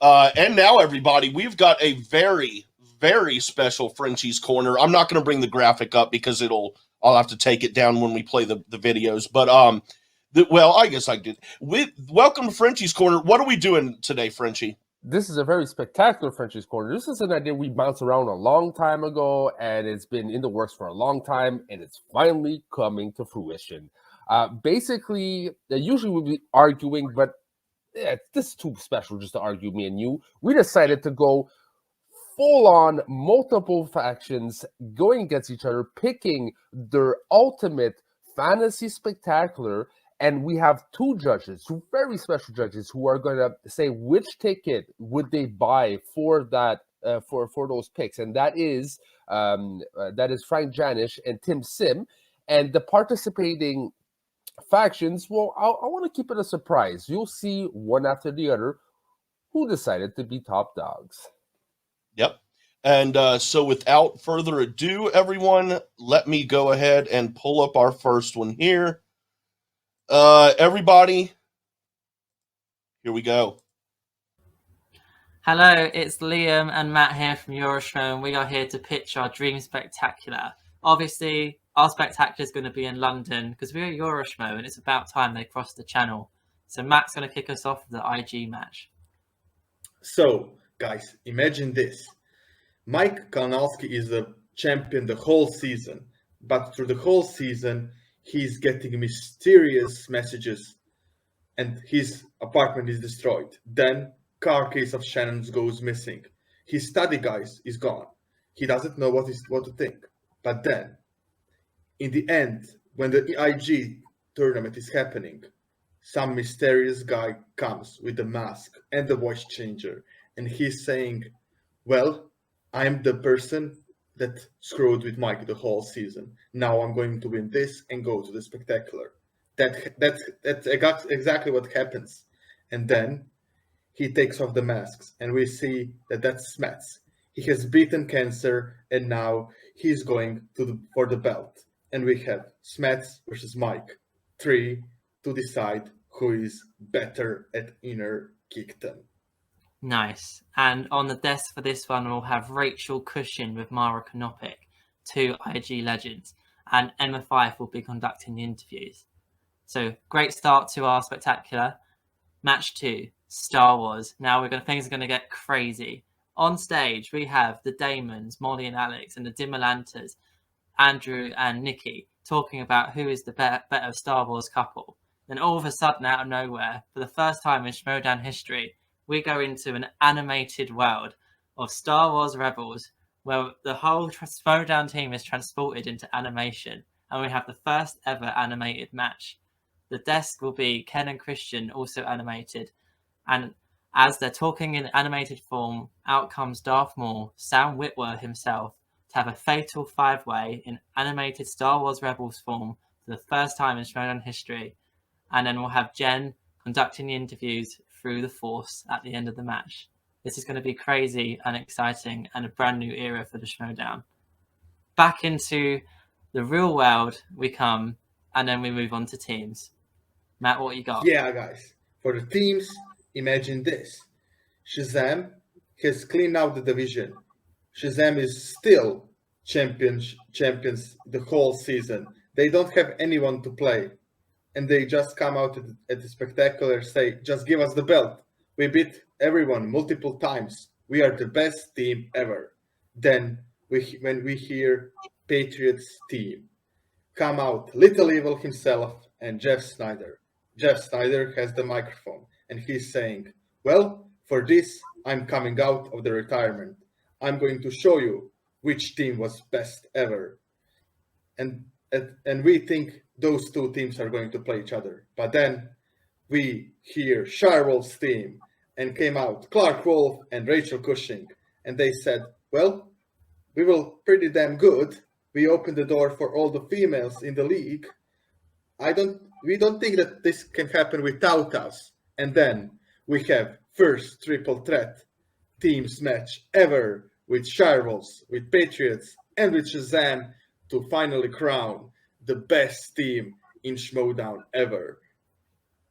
And now, everybody, we've got a very, very special Frenchie's Corner. I'm not going to bring the graphic up because I'll have to take it down when we play the videos. But well, I guess I did. Welcome to Frenchie's Corner. What are we doing today, Frenchie? This is a very spectacular Frenchie's Corner. This is an idea we bounced around a long time ago, and it's been in the works for a long time, and it's finally coming to fruition. Basically, usually we'd be arguing, but this is too special just to argue, me and you. We decided to go full-on multiple factions going against each other, picking their ultimate fantasy spectacular. And we have two very special judges, who are going to say which ticket would they buy for that for those picks, and that is Frank Janish and Tim Sim. And the participating factions, well, I want to keep it a surprise. You'll see one after the other who decided to be top dogs. Yep. And so without further ado, everyone, let me go ahead and pull up our first one here. Everybody, here we go. Hello, it's Liam and Matt here from Euroschmoe, and we are here to pitch our Dream Spectacular. Obviously, our spectacular is going to be in London because we're Euroschmoe, and it's about time they crossed the channel. So Matt's going to kick us off with the IG match. So, guys, imagine this. Mike Kalinowski is a champion the whole season, but through the whole season, he's getting mysterious messages and his apartment is destroyed. Then car case of Shannon's goes missing. His study guys is gone. He doesn't know what to think. But then, in the end, when the IG tournament is happening, some mysterious guy comes with the mask and the voice changer, and he's saying, well, I'm the person that screwed with Mike the whole season. Now I'm going to win this and go to the spectacular. That's exactly what happens. And then he takes off the masks, and we see that's Smets. He has beaten cancer, and now he's going for the belt. And we have Smets versus Mike 3 to decide who is better at inner kickdom. Nice. And on the desk for this one, we'll have Rachel Cushing with Mara Konopic, two IG legends, and Emma Fyfe will be conducting the interviews. So great start to our spectacular. Match 2, Star Wars. Now things are going to get crazy. On stage, we have the Damons, Molly and Alex, and the Dimalantas, Andrew and Nikki, talking about who is the better Star Wars couple. Then all of a sudden, out of nowhere, for the first time in Schmoedown history, we go into an animated world of Star Wars Rebels, where the whole Schmoedown team is transported into animation, and we have the first ever animated match. The desk will be Ken and Christian, also animated, and as they're talking in animated form, out comes Darth Maul, Sam Witwer himself, to have a fatal five-way in animated Star Wars Rebels form for the first time in Schmoedown history, and then we'll have Jen conducting the interviews through the Force at the end of the match. This is going to be crazy and exciting and a brand new era for the Schmoedown. Back into the real world we come, and then we move on to teams. Matt, what you got? Yeah, guys. For the teams, imagine this. Shazam has cleaned out the division. Shazam is still champions the whole season. They don't have anyone to play. And they just come out at the spectacular, say, just give us the belt. We beat everyone multiple times. We are the best team ever. Then, when we hear Patriots team come out, Little Evil himself and Jeff Snyder. Jeff Snyder has the microphone, and he's saying, well, for this, I'm coming out of the retirement. I'm going to show you which team was best ever. And we think those two teams are going to play each other. But then we hear Shirewolf's team and came out Clark Wolf and Rachel Cushing. And they said, well, we were pretty damn good. We opened the door for all the females in the league. We don't think that this can happen without us. And then we have first triple threat teams match ever with Shirewolves, with Patriots, and with Shazam to finally crown the best team in Schmoedown ever.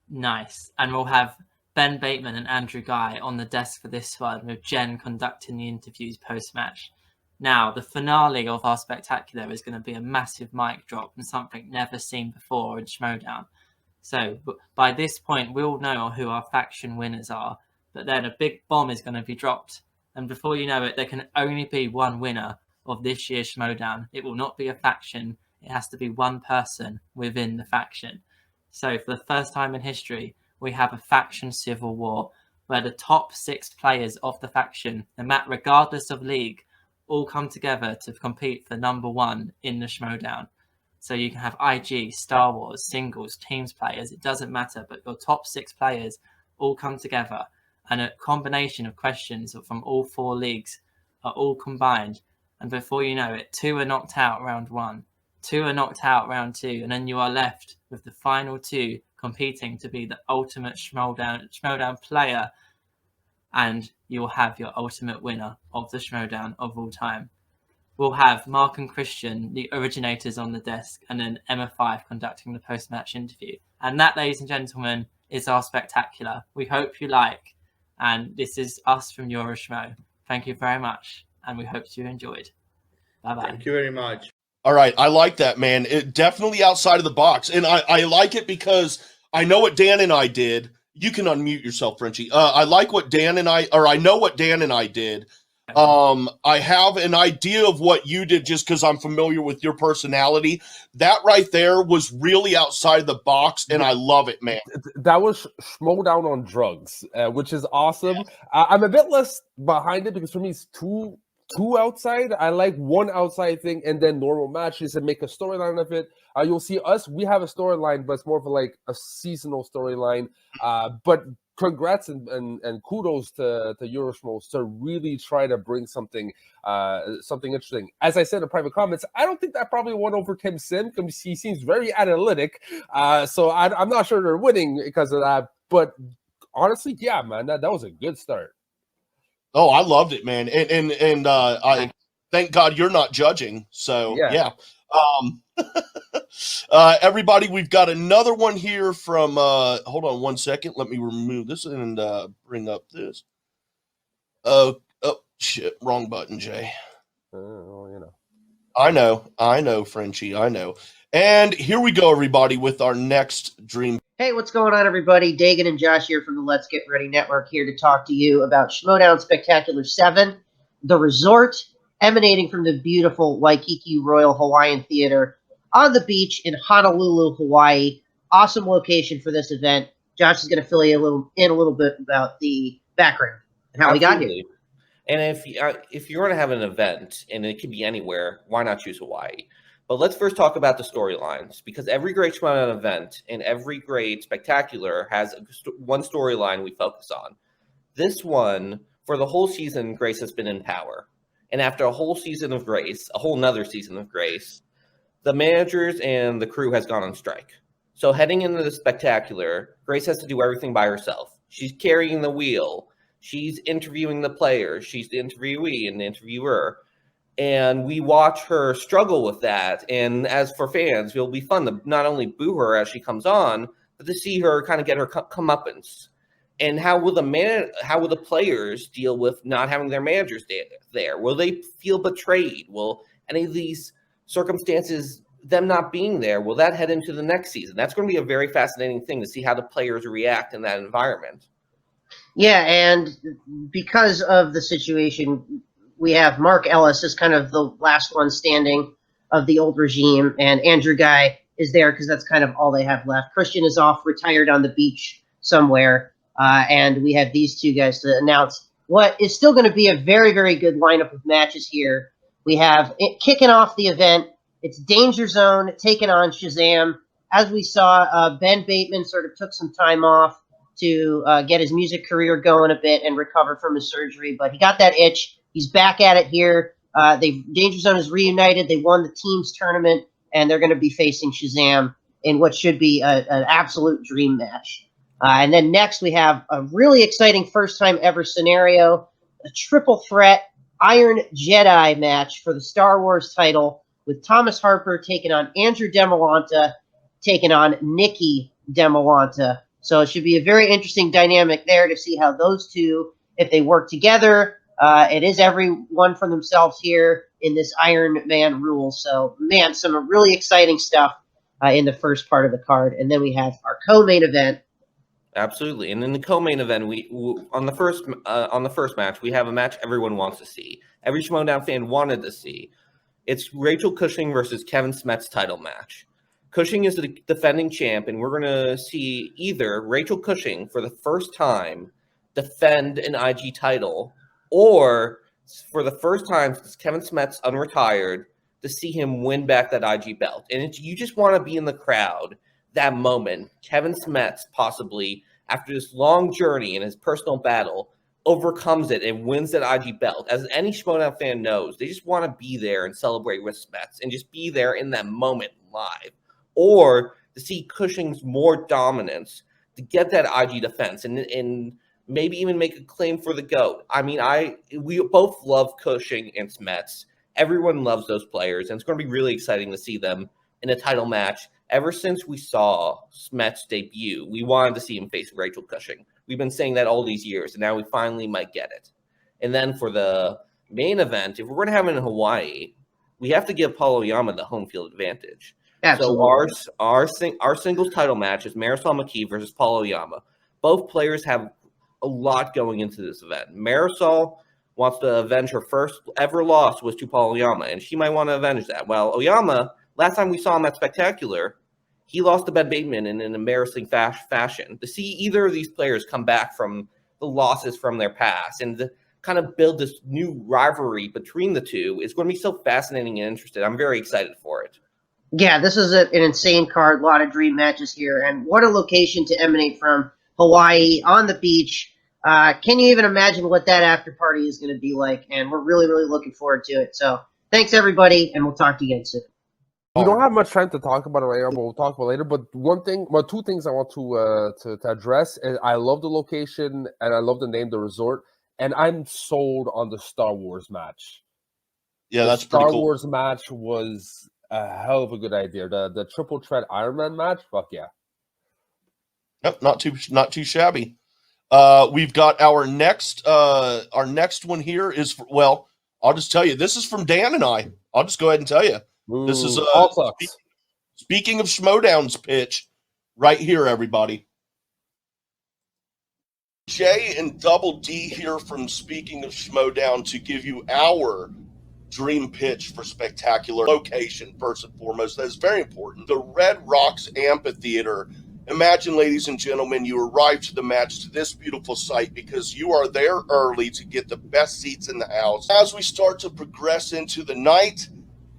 Nice. And we'll have Ben Bateman and Andrew Guy on the desk for this one, with Jen conducting the interviews post-match. Now, the finale of our spectacular is going to be a massive mic drop and something never seen before in Schmoedown. So by this point, we'll know who our faction winners are, but then a big bomb is going to be dropped. And before you know it, there can only be one winner of this year's Schmoedown. It will not be a faction. It has to be one person within the faction. So for the first time in history, we have a faction civil war where the top 6 players of the faction, regardless of league, all come together to compete for number 1 in the Schmoedown. So you can have IG, Star Wars, singles, teams players, it doesn't matter, but your top 6 players all come together, and a combination of questions from all 4 leagues are all combined, and before you know it, 2 are knocked out round 1, 2 are knocked out round 2, and then you are left with the final 2 competing to be the ultimate Schmoedown player, and you'll have your ultimate winner of the Schmoedown of all time. We'll have Mark and Christian, the originators, on the desk, and then Emma5 conducting the post-match interview. And that, ladies and gentlemen, is our spectacular. We hope you like, and this is us from Euroschmo. Thank you very much, and we hope you enjoyed. Bye-bye. Thank you very much. All right, I like that, man. It definitely outside of the box, and I like it because I know what Dan and I did. You can unmute yourself, Frenchie. I know what Dan and I did. I have an idea of what you did just because I'm familiar with your personality. That right there was really outside the box, and I love it, man. That was Schmoedown on drugs, which is awesome. I'm a bit less behind it because for me it's two outside. I like one outside thing and then normal matches and make a storyline of it. You'll see us, we have a storyline, but it's more of like a seasonal storyline. But congrats and kudos to Euroschmoes to really try to bring something interesting. As I said in private comments, I don't think that probably won over Tim Sim because he seems very analytic. So I'm not sure they're winning because of that. But honestly, yeah, man, that was a good start. Oh, I loved it, man. And I thank God you're not judging. So yeah. Everybody, we've got another one here from hold on one second. Let me remove this and bring up this. Oh shit, wrong button, Jay. I know, Frenchie, I know. And here we go, everybody, with our next dream. Hey, what's going on, everybody? Dagan and Josh here from the Let's Get Ready Network, here to talk to you about Schmoedown Spectacular 7, the resort emanating from the beautiful Waikiki Royal Hawaiian Theater on the beach in Honolulu, Hawaii. Awesome location for this event. Josh is going to fill you a little bit about the background and how we got here. And if you're going to have an event, and it can be anywhere, why not choose Hawaii? But let's first talk about the storylines, because every great Schmoedown event and every great spectacular has one storyline we focus on. This one, for the whole season, Grace has been in power. And after a whole season of Grace, a whole nother season of Grace, the managers and the crew has gone on strike. So heading into the spectacular, Grace has to do everything by herself. She's carrying the wheel. She's interviewing the players. She's the interviewee and the interviewer. And we watch her struggle with that. And as for fans, it'll be fun to not only boo her as she comes on, but to see her kind of get her comeuppance. And how will the players deal with not having their managers there? Will they feel betrayed? Will any of these circumstances, them not being there, will that head into the next season? That's going to be a very fascinating thing to see how the players react in that environment. Yeah, and because of the situation, we have Mark Ellis as kind of the last one standing of the old regime, and Andrew Guy is there because that's kind of all they have left. Christian is off, retired on the beach somewhere, and we have these two guys to announce what is still going to be a very, very good lineup of matches here. We have it kicking off the event. It's Danger Zone taking on Shazam. As we saw, Ben Bateman sort of took some time off to get his music career going a bit and recover from his surgery, but he got that itch. He's back at it here. Danger Zone is reunited. They won the teams tournament, and they're going to be facing Shazam in what should be an absolute dream match. And then next we have a really exciting first-time ever scenario, a triple threat Iron Jedi match for the Star Wars title with Thomas Harper taking on Andrew Demolanta, taking on Mckee Demolanta. So it should be a very interesting dynamic there to see how those two, if they work together. It is everyone for themselves here in this Iron Man rule. So, man, some really exciting stuff in the first part of the card. And then we have our co-main event. Absolutely, and in the co-main event, we on the first match, we have a match everyone wants to see. Every Schmoedown fan wanted to see. It's Rachel Cushing versus Kevin Smet's title match. Cushing is the defending champ, and we're going to see either Rachel Cushing for the first time defend an IG title, or for the first time since Kevin Smet's unretired, to see him win back that IG belt. And you just want to be in the crowd that moment. Kevin Smet's possibly, after this long journey in his personal battle, overcomes it and wins that IG belt. As any Schmoedown fan knows, they just want to be there and celebrate with Smets and just be there in that moment live. Or to see Cushing's more dominance to get that IG defense and maybe even make a claim for the GOAT. I mean, we both love Cushing and Smets. Everyone loves those players, and it's going to be really exciting to see them in a title match. Ever since we saw Smets debut, we wanted to see him face Rachel Cushing. We've been saying that all these years, and now we finally might get it. And then for the main event, if we're going to have it in Hawaii, we have to give Palo Yama the home field advantage. Absolutely. So our singles title match is Marisol Mckee versus Palo Yama. Both players have a lot going into this event. Marisol wants to avenge her first ever loss was to Palo Yama, and she might want to avenge that. Well, Oyama, last time we saw him at Spectacular, he lost to Ben Bateman in an embarrassing fashion. To see either of these players come back from the losses from their past and to kind of build this new rivalry between the two is going to be so fascinating and interesting. I'm very excited for it. Yeah, this is an insane card. A lot of dream matches here. And what a location to emanate from. Hawaii, on the beach. Can you even imagine what that after party is going to be like? And we're really, really looking forward to it. So thanks, everybody, and we'll talk to you again soon. We don't have much time to talk about it right now, but we'll talk about it later. But two things I want to address. And I love the location, and I love the name, the resort. And I'm sold on the Star Wars match. Yeah, that's Star pretty cool. Wars match was a hell of a good idea. The triple threat Iron Man match, fuck yeah. Yep, not too shabby. We've got our next one here is I'll just tell you, this is from Dan and I. I'll just go ahead and tell you. This is speaking of Schmoedown's pitch right here, everybody. Jay and Double D here from Speaking of Schmoedown to give you our dream pitch for Spectacular. Location, first and foremost, that is very important. The Red Rocks Amphitheater. Imagine, ladies and gentlemen, you arrive to the match to this beautiful site because you are there early to get the best seats in the house. As we start to progress into the night,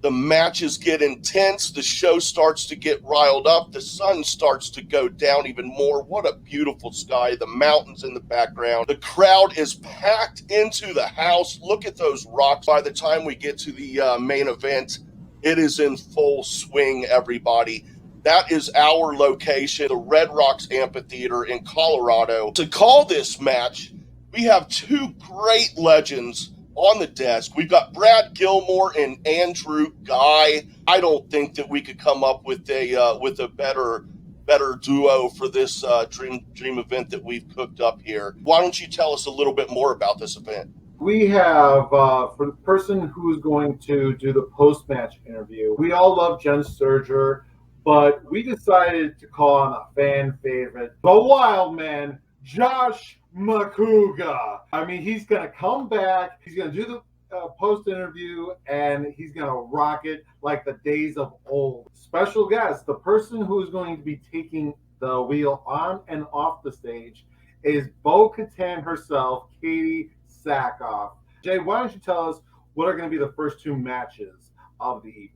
the matches get intense. The show starts to get riled up. The sun starts to go down even more. What a beautiful sky. The mountains in the background. The crowd is packed into the house. Look at those rocks. By the time we get to the main event, it is in full swing, everybody. That is our location, the Red Rocks Amphitheater in Colorado. To call this match, we have two great legends on the desk. We've got Brad Gilmore and Andrew Guy. I don't think that we could come up with a better duo for this dream event that we've cooked up here. Why don't you tell us a little bit more about this event? We have, for the person who's going to do the post-match interview, we all love Jen Sturger, but we decided to call on a fan favorite, the wild man, Josh Makuga. I mean, he's going to come back, he's going to do the post-interview, and he's going to rock it like the days of old. Special guest, the person who is going to be taking the wheel on and off the stage is Bo-Katan herself, Katie Sackhoff. Jay, why don't you tell us what are going to be the first two matches of the evening?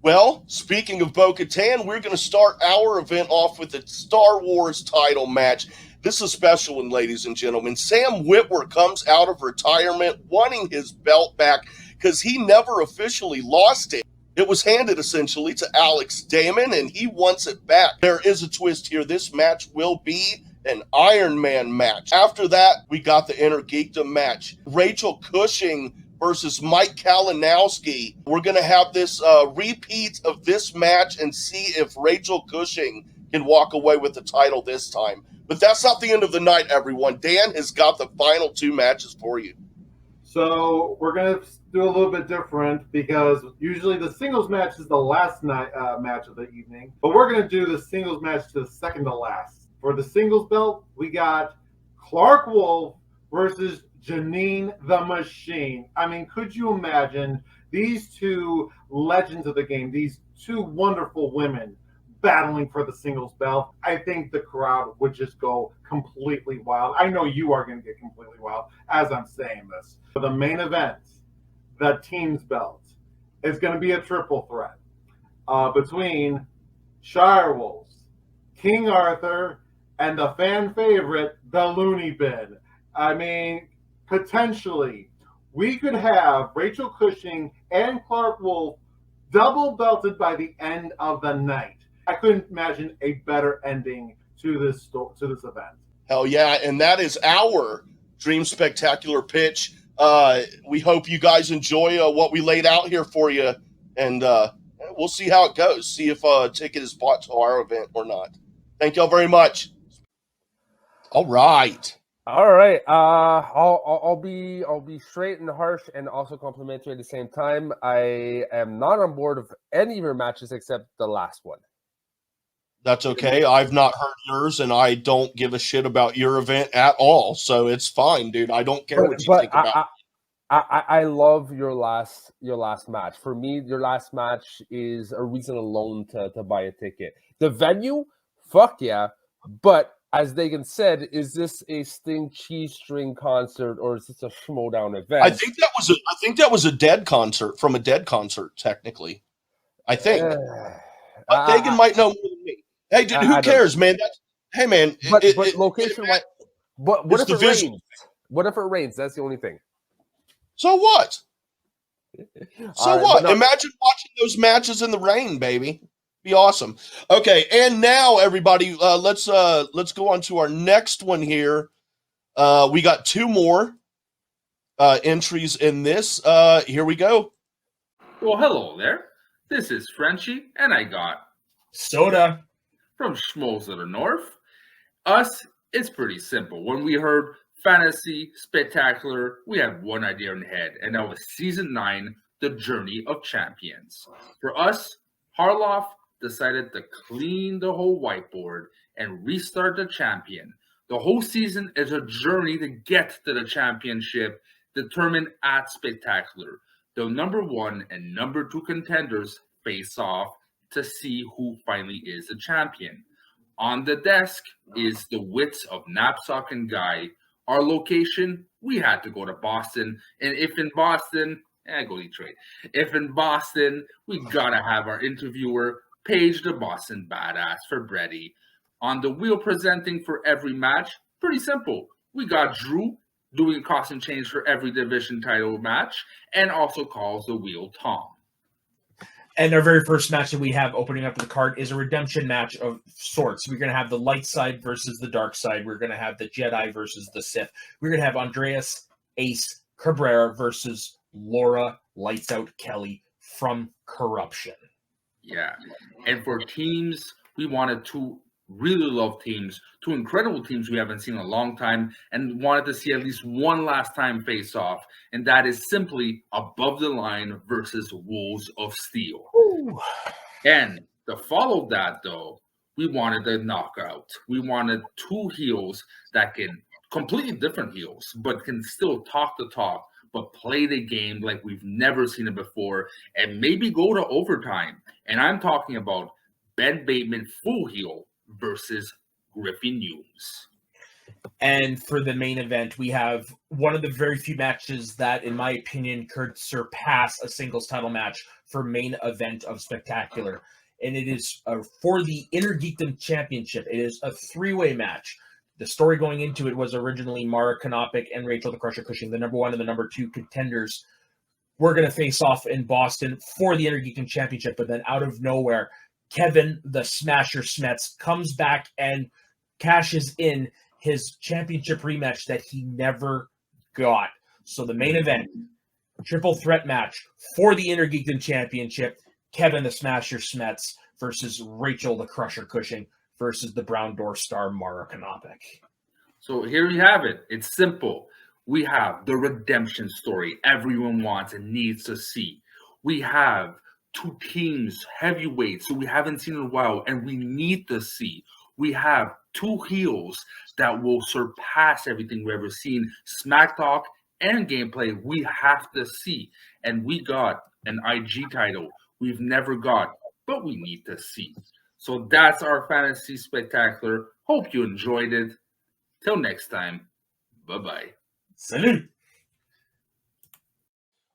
Well, speaking of Bo-Katan, we're going to start our event off with the Star Wars title match. This is a special one, ladies and gentlemen. Sam Witwer comes out of retirement wanting his belt back because he never officially lost it. It was handed essentially to Alex Damon, and he wants it back. There is a twist here. This match will be an Iron Man match. After that, we got the Inner Geekdom match. Rachel Cushing versus Mike Kalinowski. We're going to have this repeat of this match and see if Rachel Cushing can walk away with the title this time. But that's not the end of the night, everyone. Dan has got the final 2 matches for you. So we're going to do a little bit different because usually the singles match is the last night match of the evening. But we're going to do the singles match to the second to last. For the singles belt, we got Clark Wolf versus Janine the Machine. I mean, could you imagine these 2 legends of the game, these 2 wonderful women battling for the singles belt? I think the crowd would just go completely wild. I know you are going to get completely wild as I'm saying this. For the main event, the team's belt, is going to be a triple threat between Shirewolves, King Arthur, and the fan favorite, the Looney Bin. I mean, potentially, we could have Rachel Cushing and Clark Wolf double belted by the end of the night. I couldn't imagine a better ending to this event. Hell yeah, and that is our Dream Spectacular pitch. We hope you guys enjoy what we laid out here for you, and we'll see how it goes. See if a ticket is bought to our event or not. Thank y'all very much. All right. I'll be straight and harsh and also complimentary at the same time. I am not on board of any of your matches except the last one. That's okay. I've not heard yours, and I don't give a shit about your event at all. So it's fine, dude. I don't care what you think about. I love your last match. For me, your last match is a reason alone to buy a ticket. The venue, fuck yeah. But as Dagan said, is this a Sting Cheese String concert or is this a Schmoedown event? I think that was a Dead concert from a Dead concert, technically. I think. Dagan might know more than me. Hey, dude, who cares, man? Hey, man. But location, but what if it rains? What if it rains? That's the only thing. So what? So what? No. Imagine watching those matches in the rain, baby. Be awesome. Okay, and now everybody, let's go on to our next one here. We got 2 more entries in this. Here we go. Well, hello there. This is Franky, and I got Soda from Schmoes of the North. Us, it's pretty simple. When we heard Fantasy Spectacular, we had one idea in the head, and that was Season 9, The Journey of Champions. For us, Harloff decided to clean the whole whiteboard and restart the champion. The whole season is a journey to get to the championship determined at Spectacular. The number 1 and number 2 contenders face off to see who finally is the champion. On the desk is the wits of Knapsack and Guy. Our location, we had to go to Boston. And if in Boston, go Detroit. If in Boston, we gotta have our interviewer, Paige the Boston Badass for Brady. On the wheel presenting for every match, pretty simple. We got Drew doing costume change for every division title match and also calls the wheel Tom. And our very first match that we have opening up the card is a redemption match of sorts. We're going to have the light side versus the dark side. We're going to have the Jedi versus the Sith. We're going to have Andreas Ace Cabrera versus Laura Lights Out Kelly from Corruption. Yeah. And for teams, we wanted 2 really love teams, 2 incredible teams we haven't seen in a long time and wanted to see at least one last time face off. And that is simply Above the Line versus Wolves of Steel. Ooh. And to follow that, though, we wanted a knockout. We wanted 2 heels that can completely different heels, but can still talk the talk, but play the game like we've never seen it before and maybe go to overtime. And I'm talking about Ben Bateman full heel versus Griffin Newman. And for the main event, we have one of the very few matches that, in my opinion, could surpass a singles title match for main event of Spectacular. And it is for the Inner Geekdom Championship. It is a 3-way match. The story going into it was originally Mara Konopik and Rachel the Crusher Cushing, the number 1 and the number 2 contenders. We're going to face off in Boston for the Inner Geekdom Championship. But then out of nowhere, Kevin the Smasher Smets comes back and cashes in his championship rematch that he never got. So the main event, triple threat match for the Inner Geekdom Championship, Kevin the Smasher Smets versus Rachel the Crusher Cushing versus the Brown Door star Mara Konopik. So here we have it. It's simple. We have the redemption story everyone wants and needs to see. We have two teams, heavyweights, so we haven't seen in a while, and we need to see. We have two heels that will surpass everything we've ever seen. Smack talk and gameplay we have to see. And we got an IG title we've never got, but we need to see. So that's our fantasy spectacular. Hope you enjoyed it. Till next time, bye-bye. Salut!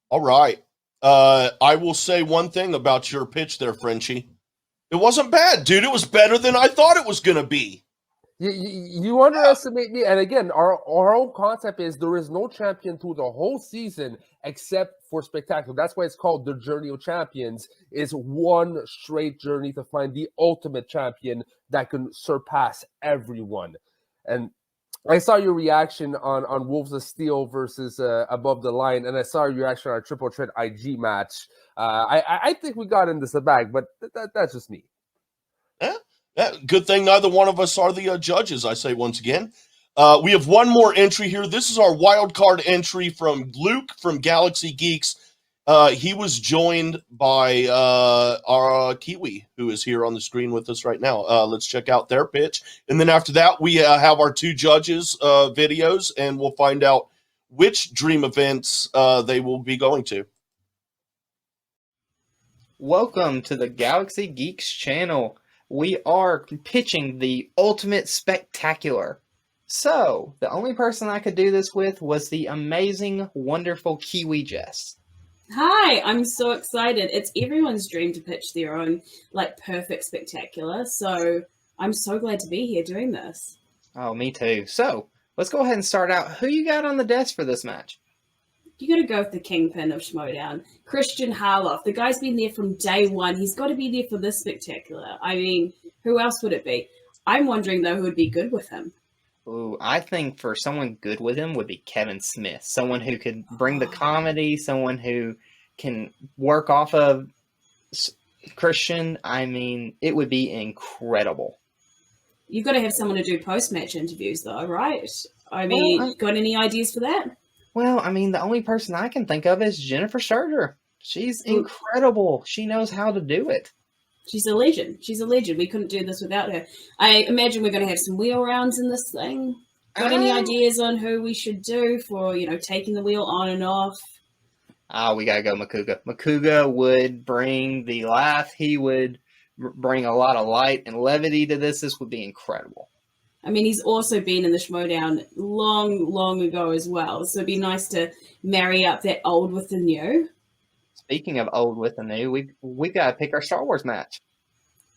All right. I will say one thing about your pitch there, Frenchie. It wasn't bad, dude. It was better than I thought it was going to be. You underestimate me. And again, our whole concept is there is no champion through the whole season except for Spectacular. That's why it's called the Journey of Champions. It's one straight journey to find the ultimate champion that can surpass everyone. And I saw your reaction on Wolves of Steel versus Above the Line, and I saw your reaction on a triple threat IG match. I think we got into the bag, but that's just me. Yeah, good thing neither one of us are the judges, I say once again. We have one more entry here. This is our wild card entry from Luke from Galaxy Geeks. He was joined by our Kiwi, who is here on the screen with us right now. Let's check out their pitch. And then after that, we have our two judges' videos, and we'll find out which dream events they will be going to. Welcome to the Galaxy Geeks channel. We are pitching the Ultimate Spectacular. So, the only person I could do this with was the amazing, wonderful Kiwi Jess. Hi, I'm so excited. It's everyone's dream to pitch their own, perfect spectacular. So I'm so glad to be here doing this. Oh, me too. So let's go ahead and start out. Who you got on the desk for this match? You got to go with the kingpin of Schmoedown, Christian Harloff. The guy's been there from day one. He's got to be there for this spectacular. I mean, who else would it be? I'm wondering, though, who would be good with him. Ooh, I think for someone good with him would be Kevin Smith. Someone who could bring the comedy, someone who can work off of Christian. I mean, it would be incredible. You've got to have someone to do post-match interviews, though, right? I mean, got any ideas for that? Well, I mean, the only person I can think of is Jennifer Sturger. She's incredible. She knows how to do it. She's a legend. She's a legend. We couldn't do this without her. I imagine we're going to have some wheel rounds in this thing. Got any ideas on who we should do for, taking the wheel on and off? We got to go Makuga. Makuga would bring the laugh. He would bring a lot of light and levity to this. This would be incredible. I mean, he's also been in the Schmoedown long, long ago as well. So it'd be nice to marry up that old with the new. Speaking of old with the new, we got to pick our Star Wars match.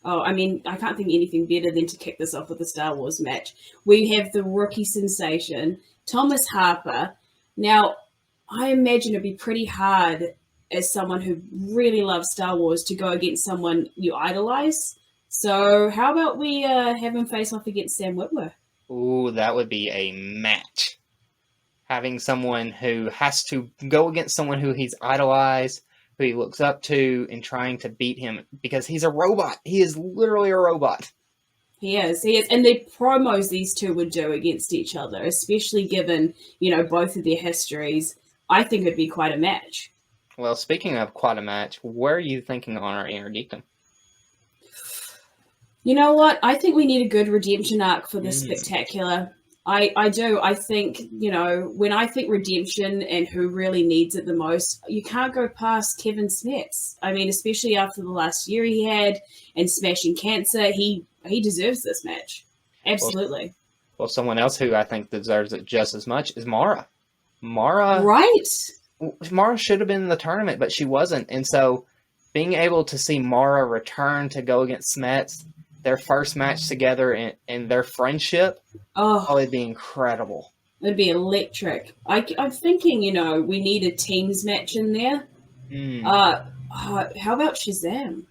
Oh, I mean, I can't think of anything better than to kick this off with a Star Wars match. We have the rookie sensation, Thomas Harper. Now, I imagine it'd be pretty hard as someone who really loves Star Wars to go against someone you idolize. So how about we have him face off against Sam Witwer? Ooh, that would be a match. Having someone who has to go against someone who he's idolized, who he looks up to, and trying to beat him because he's a robot. He is literally a robot. He is. And the promos these two would do against each other, especially given, both of their histories, I think it'd be quite a match. Well, speaking of quite a match, where are you thinking on our interdictum? You know what? I think we need a good redemption arc for this spectacular. I do. I think, when I think redemption and who really needs it the most, you can't go past Kevin Smets. I mean, especially after the last year he had and smashing cancer, he deserves this match. Absolutely. Well, someone else who I think deserves it just as much is Mara. Mara. Right. Mara should have been in the tournament, but she wasn't. And so being able to see Mara return to go against Smets, their first match together and their friendship, it'd be incredible. It'd be electric. I'm thinking, we need a teams match in there. How about Shazam?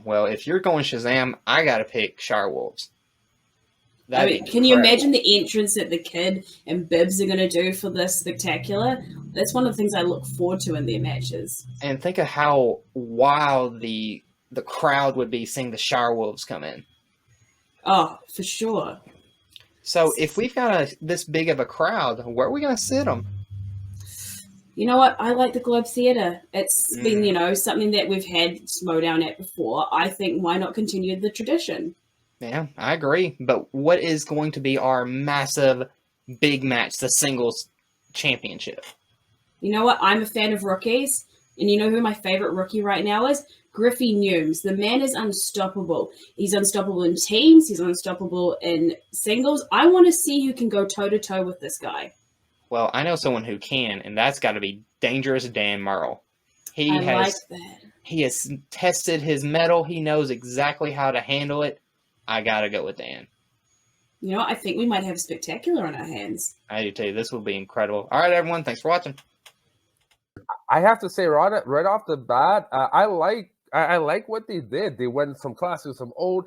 Well, if you're going Shazam, I got to pick Shirewolves. Can you imagine the entrance that the Kid and Bibbs are going to do for this spectacular? That's one of the things I look forward to in their matches. And think of how wild the crowd would be seeing the Shirewolves come in. Oh, for sure. So if we've got this big of a crowd, where are we going to sit them? You know what? I like the Globe Theatre. It's been, something that we've had Schmoedown at before. I think why not continue the tradition? Yeah, I agree. But what is going to be our massive big match, the singles championship? You know what? I'm a fan of rookies. And you know who my favorite rookie right now is? Griffin Newman. The man is unstoppable. He's unstoppable in teams. He's unstoppable in singles. I want to see who can go toe-to-toe with this guy. Well, I know someone who can, and that's got to be Dangerous Dan Merrell. I like that. He has tested his mettle. He knows exactly how to handle it. I got to go with Dan. You know, I think we might have a spectacular on our hands. I do too. This will be incredible. All right, everyone. Thanks for watching. I have to say, right off the bat, I like what they did. They went some classic, some old.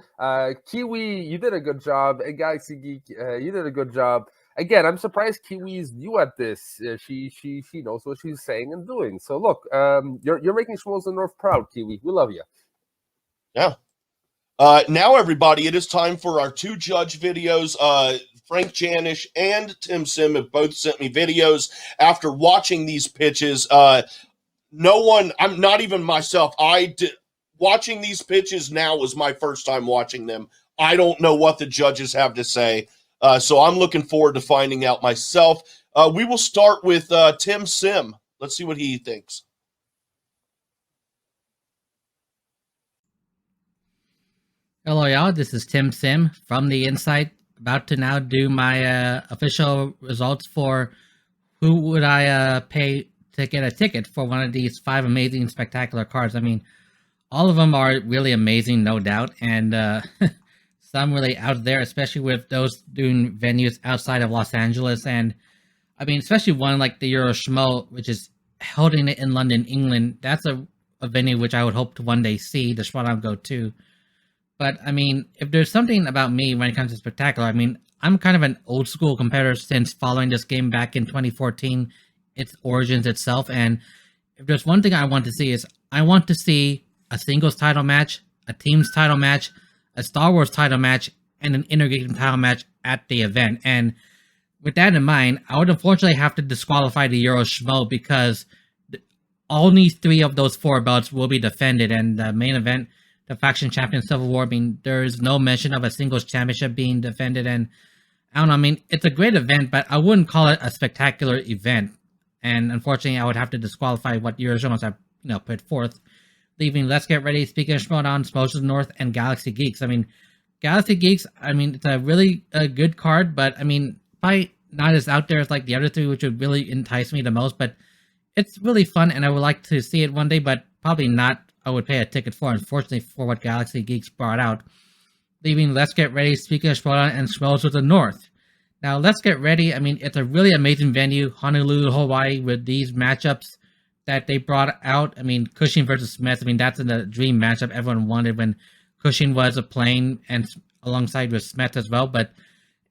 Kiwi, you did a good job. And Galaxy Geek, you did a good job. Again, I'm surprised Kiwi's new at this. She knows what she's saying and doing. So look, you're making Schmoes the North proud, Kiwi. We love you. Yeah. Now, everybody, it is time for our 2 judge videos. Frank Janish and Tim Sim have both sent me videos after watching these pitches. No one, I'm not even myself. Watching these pitches now was my first time watching them. I don't know what the judges have to say. So I'm looking forward to finding out myself. We will start with Tim Sim. Let's see what he thinks. Hello, y'all. This is Tim Sim from the Insight. About to now do my official results for who would I pay to get a ticket for one of these 5 amazing spectacular cards. I mean, all of them are really amazing, no doubt, and some really out there, especially with those doing venues outside of Los Angeles. And I mean, especially one like the Euro Schmoe, which is holding it in London, England. That's a venue which I would hope to one day see the Schmoedown go to. But, I mean, if there's something about me when it comes to spectacular, I mean, I'm kind of an old school competitor since following this game back in 2014, its origins itself. And if there's one thing I want to see is I want to see a singles title match, a teams title match, a Star Wars title match, and an intergame title match at the event. And with that in mind, I would unfortunately have to disqualify the Euro Schmoe because only 3 of those 4 belts will be defended. And the main event, the Faction Champion Civil War, I mean, there's no mention of a singles championship being defended. And I don't know, I mean, it's a great event, but I wouldn't call it a spectacular event. And unfortunately, I would have to disqualify what Euro Schmoes have put forth, leaving Let's Get Ready, speaking of Schmoedown, Schmoes of the North, and Galaxy Geeks. I mean, Galaxy Geeks, I mean, it's a really good card, but I mean, probably not as out there as like the other 3, which would really entice me the most. But it's really fun, and I would like to see it one day, but probably not I would pay a ticket for, unfortunately, for what Galaxy Geeks brought out. Leaving Let's Get Ready, speaking of Schmoedown, and Schmoes of the North. Now, Let's Get Ready, I mean, it's a really amazing venue, Honolulu, Hawaii, with these matchups that they brought out. I mean, Cushing versus Smith, I mean, that's the dream matchup everyone wanted when Cushing was playing, and alongside with Smith as well.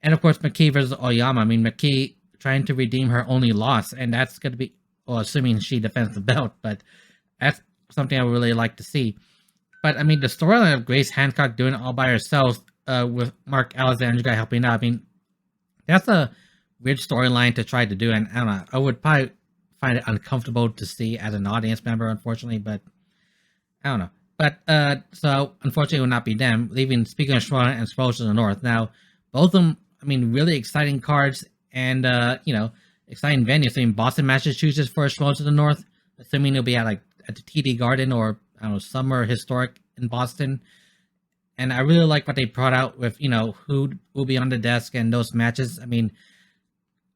And of course, Mckee versus Oyama. I mean, Mckee trying to redeem her only loss, and that's going to be, well, assuming she defends the belt, but that's something I would really like to see. But I mean, the storyline of Grace Hancock doing it all by herself with Mark Alexander guy helping out, I mean, that's a weird storyline to try to do, and I don't know, I would probably find it uncomfortable to see as an audience member, unfortunately, but I don't know. But so unfortunately, it will not be them. Leaving speaking of Schmoe and Schmoes of the North. Now, both of them, I mean, really exciting cards and exciting venues. I mean, Boston, Massachusetts for Schmoes of the North, assuming it'll be at the TD Garden or I don't know, somewhere historic in Boston. And I really like what they brought out with who will be on the desk and those matches. I mean,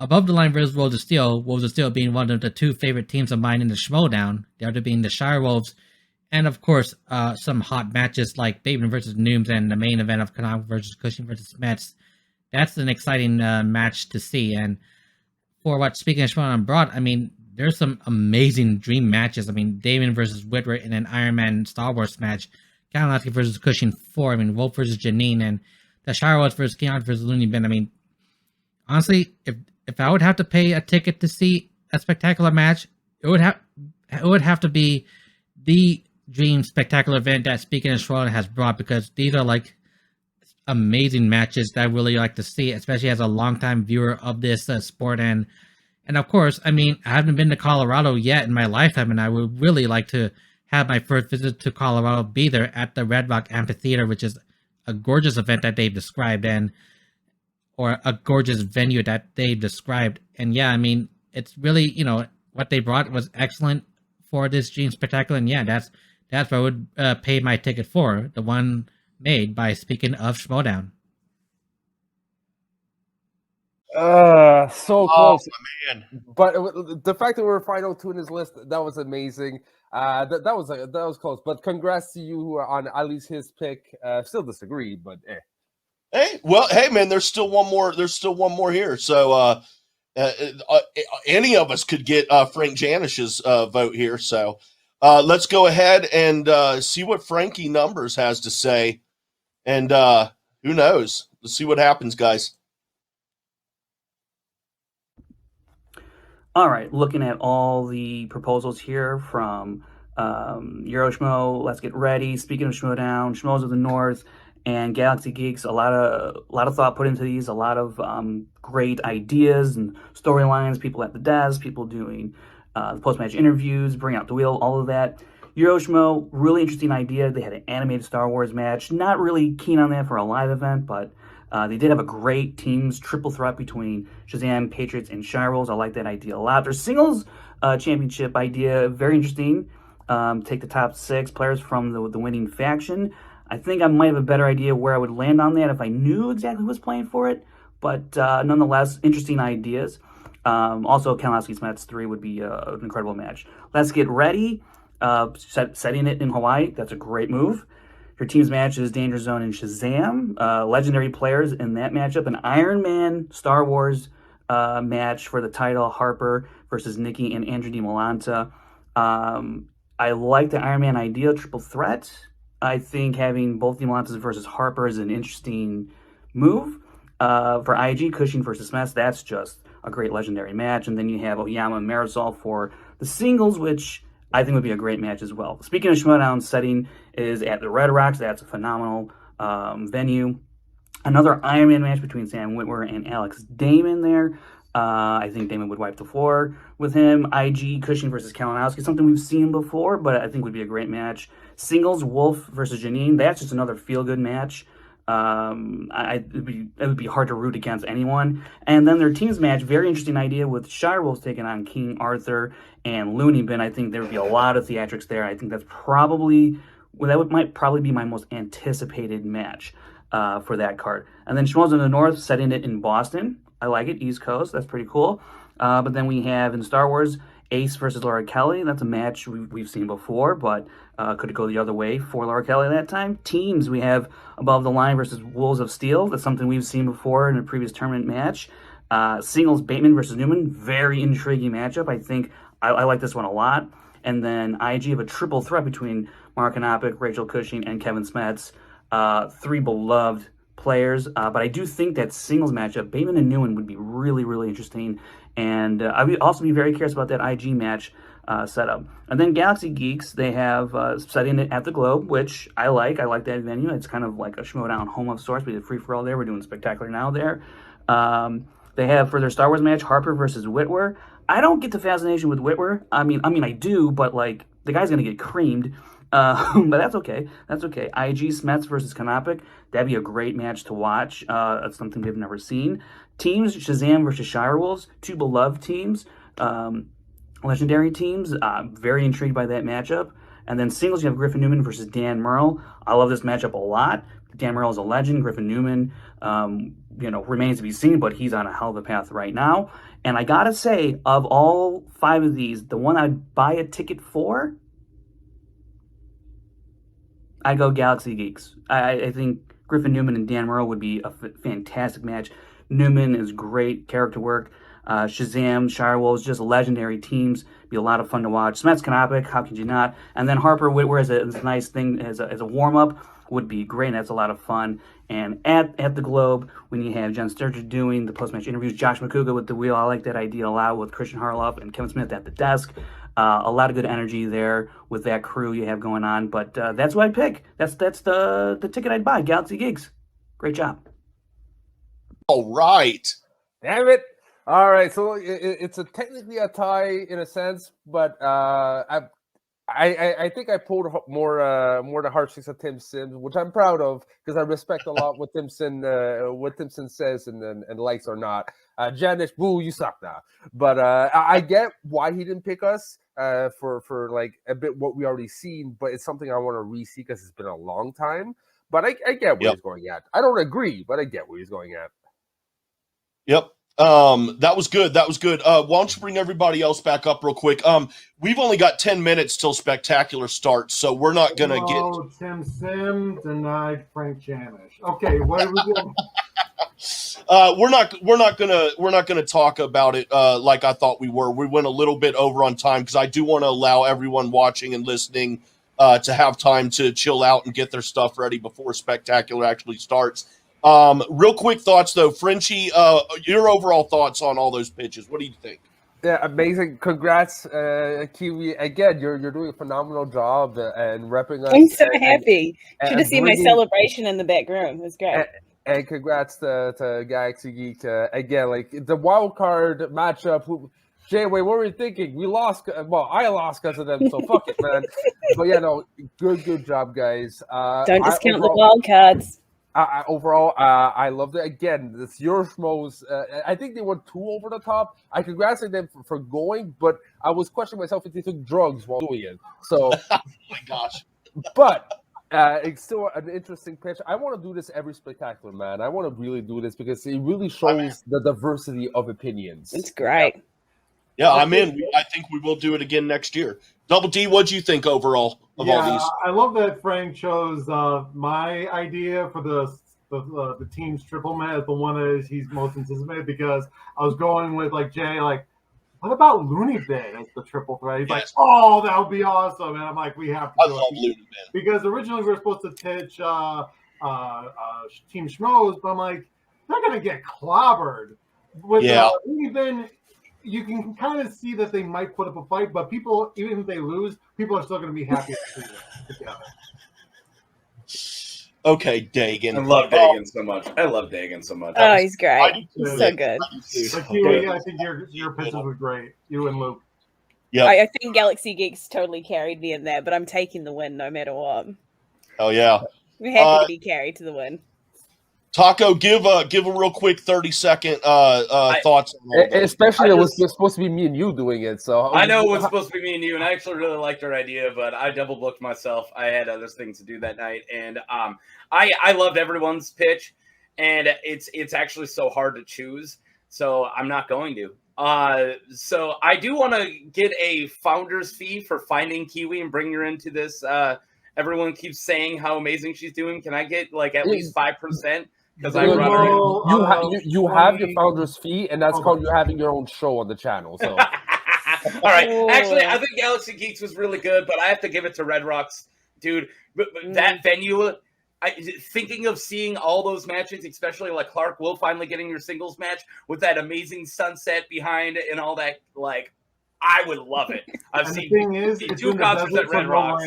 Above the Line versus Wolves of Steel being one of the 2 favorite teams of mine in the Schmoedown, the other being the Shire Wolves, and of course, some hot matches like Bateman versus Nooms and the main event of Kalinowski versus Cushing versus Mets. That's an exciting match to see. And for what speaking of Schmoedown brought, I mean, there's some amazing dream matches. I mean, Damon versus Whitworth in an Iron Man Star Wars match, Kalinowski versus Cushing 4, I mean, Wolf versus Janine, and the Shire Wolves versus Keon versus Looney Bin. I mean, honestly, if I would have to pay a ticket to see a spectacular match, it would have to be the dream spectacular event that Speaking of Schmoedown has brought, because these are like amazing matches that I really like to see, especially as a longtime viewer of this sport. And of course, I mean, I haven't been to Colorado yet in my lifetime, and I would really like to have my first visit to Colorado be there at the Red Rock Amphitheater, which is a gorgeous event that they've described, or a gorgeous venue that they've described. And yeah, I mean, it's really, what they brought was excellent for this Dream Spectacular. And yeah, that's what I would pay my ticket for, the one made by Speaking of Schmoedown. So close. Man. But the fact that we're final two in his list, that was amazing. That was close. But congrats to you on at least his pick. Still disagree, but Hey, man, there's still one more. There's still one more here. So any of us could get Frank Janish's vote here. So let's go ahead and see what Franky Numbers has to say. And who knows? Let's see what happens, guys. All right, looking at all the proposals here from Euroschmo, Let's Get Ready, Speaking of Schmoedown, Schmoes of the North, and Galaxy Geeks. A lot of thought put into these, a lot of great ideas and storylines, people at the desk, people doing the post-match interviews, bring out the wheel, all of that. Euroschmo, really interesting idea. They had an animated Star Wars match. Not really keen on that for a live event, but they did have a great teams triple threat between Shazam, Patriots, and Shirels. I like that idea a lot. Their singles championship idea, very interesting. Take the top 6 players from the winning faction. I think I might have a better idea where I would land on that if I knew exactly who was playing for it. But nonetheless, interesting ideas. Also, Kalinowski Smets 3 would be an incredible match. Let's Get Ready. Setting it in Hawaii. That's a great move. Your team's match is Danger Zone and Shazam. Legendary players in that matchup. An Iron Man Star Wars match for the title. Harper versus Mckee and Andrew DiMolanta. I like the Iron Man idea, triple threat. I think having both DiMolantas versus Harper is an interesting move. For IG, Cushing versus Smets, that's just a great legendary match. And then you have Yama and Marisol for the singles, which I think would be a great match as well. Speaking of Schmoedown, setting is at the Red Rocks. That's a phenomenal venue. Another Iron Man match between Sam Witwer and Alex Damon there. I think Damon would wipe the floor with him. IG, Cushing versus Kalinowski, something we've seen before, but I think would be a great match. Singles, Wolf versus Janine. That's just another feel-good match. It would be hard to root against anyone. And then their teams match, very interesting idea with Shirewolves taking on King Arthur and Looney Bin. I think there would be a lot of theatrics there. I think that's might probably be my most anticipated match for that card. And then Schmoes in the North, setting it in Boston. I like it, East Coast. That's pretty cool. But then we have in Star Wars, Ace versus Laura Kelly. That's a match we've seen before, but could it go the other way for Laura Kelly that time? Teams, we have Above the Line versus Wolves of Steel. That's something we've seen before in a previous tournament match. Singles, Bateman versus Newman. Very intriguing matchup. I think I like this one a lot. And then IG have a triple threat between Mark Anopic, Rachel Cushing, and Kevin Smets. 3 beloved players. But I do think that singles matchup, Bateman and Newman, would be really, really interesting. And I would also be very curious about that IG match setup. And then Galaxy Geeks, they have setting it at the Globe, which I like. I like that venue. It's kind of like a Schmoedown home of sorts. We did free-for-all there. We're doing Spectacular now there. They have for their Star Wars match, Harper versus Witwer. I don't get the fascination with Witwer. I mean I do, but like the guy's gonna get creamed. But that's okay. That's okay. IG Smets versus Kanopic. That'd be a great match to watch. That's something we've never seen. Teams, Shazam versus Shirewolves. 2 beloved teams. Legendary teams. Very intrigued by that matchup. And then singles, you have Griffin Newman versus Dan Merrell. I love this matchup a lot. Dan Merrell is a legend. Griffin Newman, remains to be seen, but he's on a hell of a path right now. And I gotta say, of all 5 of these, the one I'd buy a ticket for, I go Galaxy Geeks. I think Griffin Newman and Dan Merrell would be a fantastic match. Newman is great character work. Shazam, Shirewolves, just legendary teams. Be a lot of fun to watch. Smets Kanopic, how could you not? And then Harper Witwer as a nice thing as a warm-up would be great. And that's a lot of fun. And at the Globe, when you have Jen Sturger doing the post-match interviews, Josh McCouga with the wheel, I like that idea a lot with Christian Harloff and Kevin Smith at the desk. A lot of good energy there with that crew you have going on. But that's what I'd pick. That's the ticket I'd buy, Galaxy Geeks. Great job. All right. Damn it! All right, so it's technically a tie in a sense, but I think I pulled more the heartstrings of Tim Sims, which I'm proud of because I respect a lot what Timson says and likes or not. Janice, boo, you suck now. But I get why he didn't pick us for like a bit what we already seen, but it's something I want to re-see because it's been a long time. But I get where he's going at. I don't agree, but I get where he's going at. Yep. That was good. Why don't you bring everybody else back up real quick? We've only got 10 minutes till Spectacular starts, so we're not gonna get Tim Sim denied Frank Janish. Okay, what are we doing? we're not gonna talk about it like I thought we were. We went a little bit over on time because I do want to allow everyone watching and listening to have time to chill out and get their stuff ready before Spectacular actually starts. Real quick thoughts though, Frenchie, your overall thoughts on all those pitches. What do you think? Yeah, amazing. Congrats, Kiwi. Again, you're doing a phenomenal job and repping us. I'm so happy. Should have seen my bringing- celebration in the background. It was great. And congrats to Galaxy Geek. Again, like the wild card matchup. Jay, what were you thinking? We lost. Well, I lost because of them, so fuck it, man. But yeah, no, good job, guys. Don't discount the wild cards. Overall, I loved it. Again, this your Schmoes. I think they went too over the top. I congratulate them for going, but I was questioning myself if they took drugs while doing it. So, oh my gosh. But it's still an interesting pitch. I want to do this every Spectacular, man. I want to really do this because it really shows the diversity of opinions. It's great. Yeah, I'm in. I think we will do it again next year. Double D, what do you think overall of all these? I love that Frank chose my idea for the team's triple match as the one that he's most anticipated because I was going with like Jay, like, what about Looney Bin as the triple threat? He's like, oh, that would be awesome. And I'm like, we have to do it. Looney Bin. Because originally we were supposed to pitch Team Schmoes, but I'm like, they're going to get clobbered. With Looney Bin, you can kind of see that they might put up a fight, but people, even if they lose, people are still going to be happy to see them together. Okay, Dagan. I love Dagan so much. Oh, he's great. He's so good. I think your pitches were great. You and Luke. Yeah. I think Galaxy Geeks totally carried me in there, but I'm taking the win no matter what. Oh yeah. We're happy to be carried to the win. Taco, give a real quick 30-second thoughts. Especially it was supposed to be me and you doing it. So I know it was supposed to be me and you, and I actually really liked our idea, but I double booked myself. I had other things to do that night, and I loved everyone's pitch, and it's actually so hard to choose. So I'm not going to. So I do want to get a founder's fee for finding Kiwi and bringing her into this. Everyone keeps saying how amazing she's doing. Can I get like at least 5%? Because I you have your founder's fee, and that's called you having your own show on the channel. So, all right. Actually, I think Galaxy Geeks was really good, but I have to give it to Red Rocks, dude. That venue. Thinking of seeing all those matches, especially like Clark Will finally getting your singles match with that amazing sunset behind it and all that, like I would love it. I've seen two concerts at Red Rocks.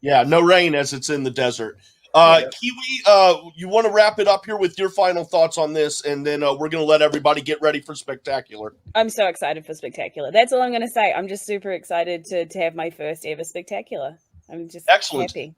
Yeah, no rain as it's in the desert. Kiwi, you want to wrap it up here with your final thoughts on this, and then we're going to let everybody get ready for Spectacular. I'm so excited for Spectacular. That's all I'm going to say. I'm just super excited to have my first ever Spectacular. I'm just excellent. Happy.